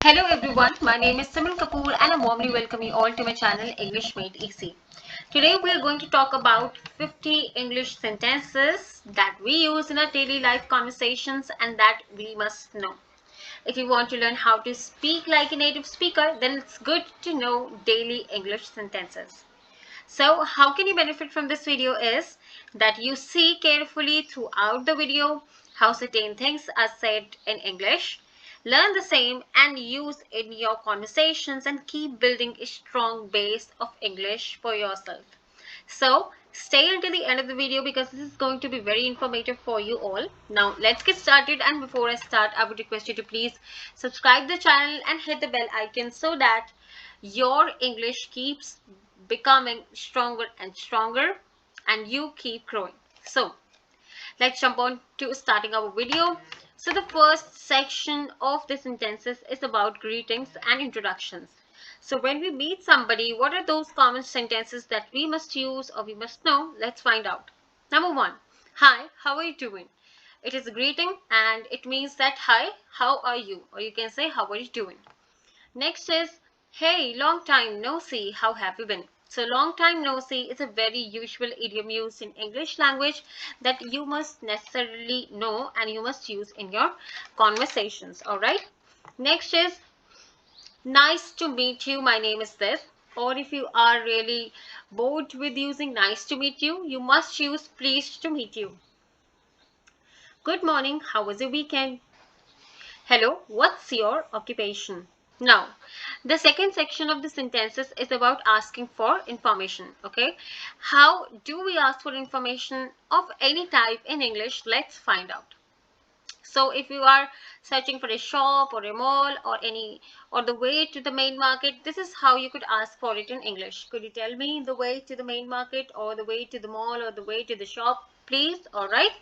Hello everyone, my name is Simran Kapoor and I warmly welcome you all to my channel English Made Easy. Today we are going to talk about 50 English sentences that we use in our daily life conversations and that we must know. If you want to learn how to speak like a native speaker, then it's good to know daily English sentences. So how can you benefit from this video is that you see carefully throughout the video how certain things are said in English. Learn the same and use in your conversations and keep building a strong base of English for yourself. So stay until the end of the video because this is going to be very informative for you all. Now let's get started, and before I start I would request you to please subscribe the channel and hit the bell icon so that your English keeps becoming stronger and stronger and you keep growing. So let's jump on to starting our video. So the first section of the sentences is about greetings and introductions. So when we meet somebody, what are those common sentences that we must use or we must know? Let's find out. Number one, hi, how are you doing? It is a greeting and it means that hi, how are you? Or you can say how are you doing? Next is, hey, long time no see, how have you been? So long time no see is a very usual idiom used in English language that you must necessarily know and you must use in your conversations. All right. Next is, nice to meet you, my name is this. Or if you are really bored with using nice to meet you, you must use pleased to meet you. Good morning, how was your weekend? Hello, what's your occupation? Now, the second section of the sentences is about asking for information. Okay, how do we ask for information of any type in English? Let's find out. So if you are searching for a shop or a mall or the way to the main market, this is how you could ask for it in English. Could you tell me the way to the main market or the way to the mall or the way to the shop, please? All right.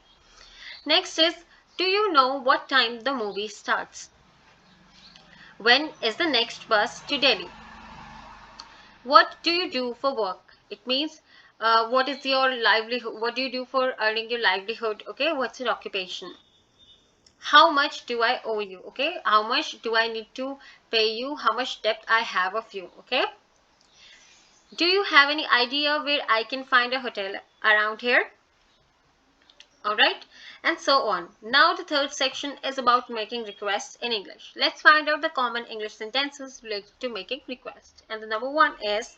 Next is, do you know what time the movie starts? When is the next bus to Delhi? What do you do for work? It means what is your livelihood? What do you do for earning your livelihood? Okay, what's your occupation? How much do I owe you? Okay, how much do I need to pay you? How much debt I have of you? Okay, do you have any idea where I can find a hotel around here? All right, and so on. Now the third section is about making requests in English. Let's find out the common English sentences related to making requests. And the number one is,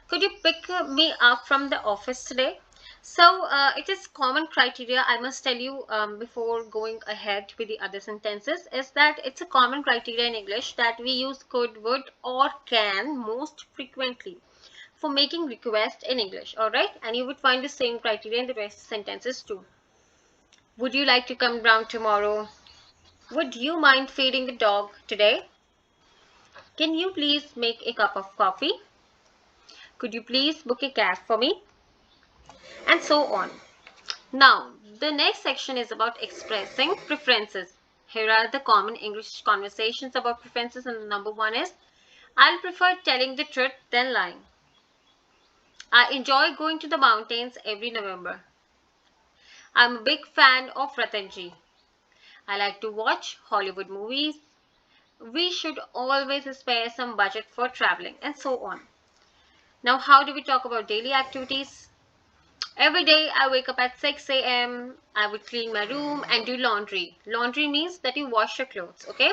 could you pick me up from the office today? So it is common criteria, I must tell you before going ahead with the other sentences, is that it's a common criteria in English that we use could, would or can most frequently for making requests in English. All right, and you would find the same criteria in the rest of the sentences too. Would you like to come round tomorrow? Would you mind feeding the dog today? Can you please make a cup of coffee? Could you please book a cab for me? And so on. Now, the next section is about expressing preferences. Here are the common English conversations about preferences, and the number one is, I'll prefer telling the truth than lying. I enjoy going to the mountains every November. I'm a big fan of Ratanji. I like to watch Hollywood movies. We should always spare some budget for traveling, and so on. Now, how do we talk about daily activities? Every day I wake up at 6 a.m. I would clean my room and do laundry. Laundry means that you wash your clothes, okay?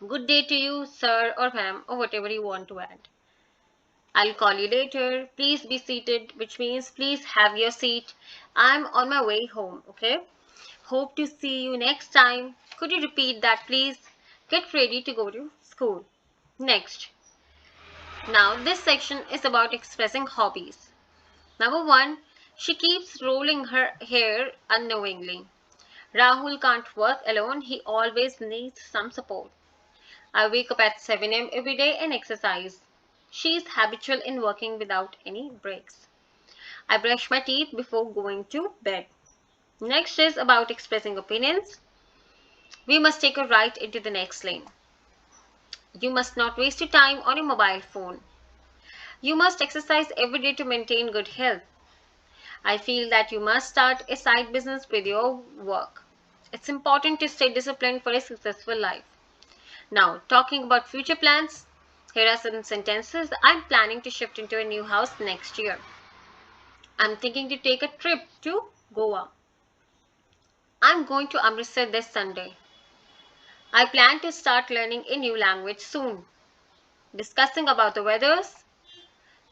Good day to you, sir or ma'am, or whatever you want to add. I'll call you later. Please be seated, which means please have your seat. I'm on my way home, okay? Hope to see you next time. Could you repeat that, please? Get ready to go to school. Next. Now, this section is about expressing hobbies. Number one, she keeps rolling her hair unknowingly. Rahul can't work alone. He always needs some support. I wake up at 7 a.m. every day and exercise. She is habitual in working without any breaks. I brush my teeth before going to bed. Next is about expressing opinions. We must take a right into the next lane. You must not waste your time on your mobile phone. You must exercise every day to maintain good health. I feel that you must start a side business with your work. It's important to stay disciplined for a successful life. Now, talking about future plans, here are some sentences. I'm planning to shift into a new house next year. I'm thinking to take a trip to Goa. I'm going to Amritsar this Sunday. I plan to start learning a new language soon. Discussing about the weathers.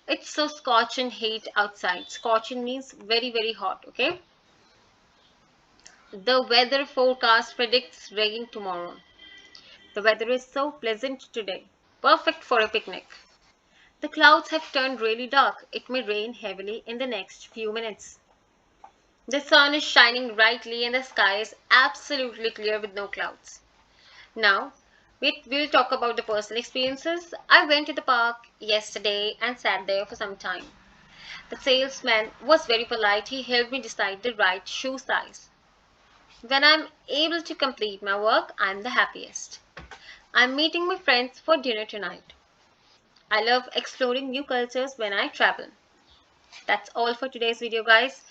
It's so scorching heat outside. Scorching means very, very hot, okay? The weather forecast predicts rain tomorrow. The weather is so pleasant today. Perfect for a picnic. The clouds have turned really dark. It may rain heavily in the next few minutes. The sun is shining brightly and the sky is absolutely clear with no clouds. Now, we'll talk about the personal experiences. I went to the park yesterday and sat there for some time. The salesman was very polite. He helped me decide the right shoe size. When I'm able to complete my work, I'm the happiest. I'm meeting my friends for dinner tonight. I love exploring new cultures when I travel. That's all for today's video, guys.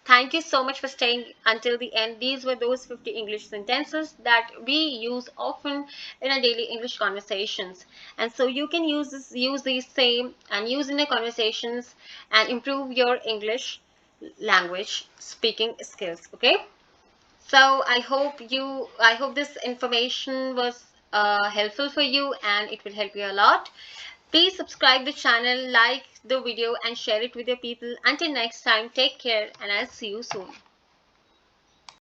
Thank you so much for staying until the end. These were those 50 English sentences that we use often in our daily English conversations. And so you can use these same and use in your conversations and improve your English language speaking skills. Okay? So I hope this information was helpful for you and it will help you a lot. Please subscribe the channel, like the video and share it with your people. Until next time, take care and I'll see you soon.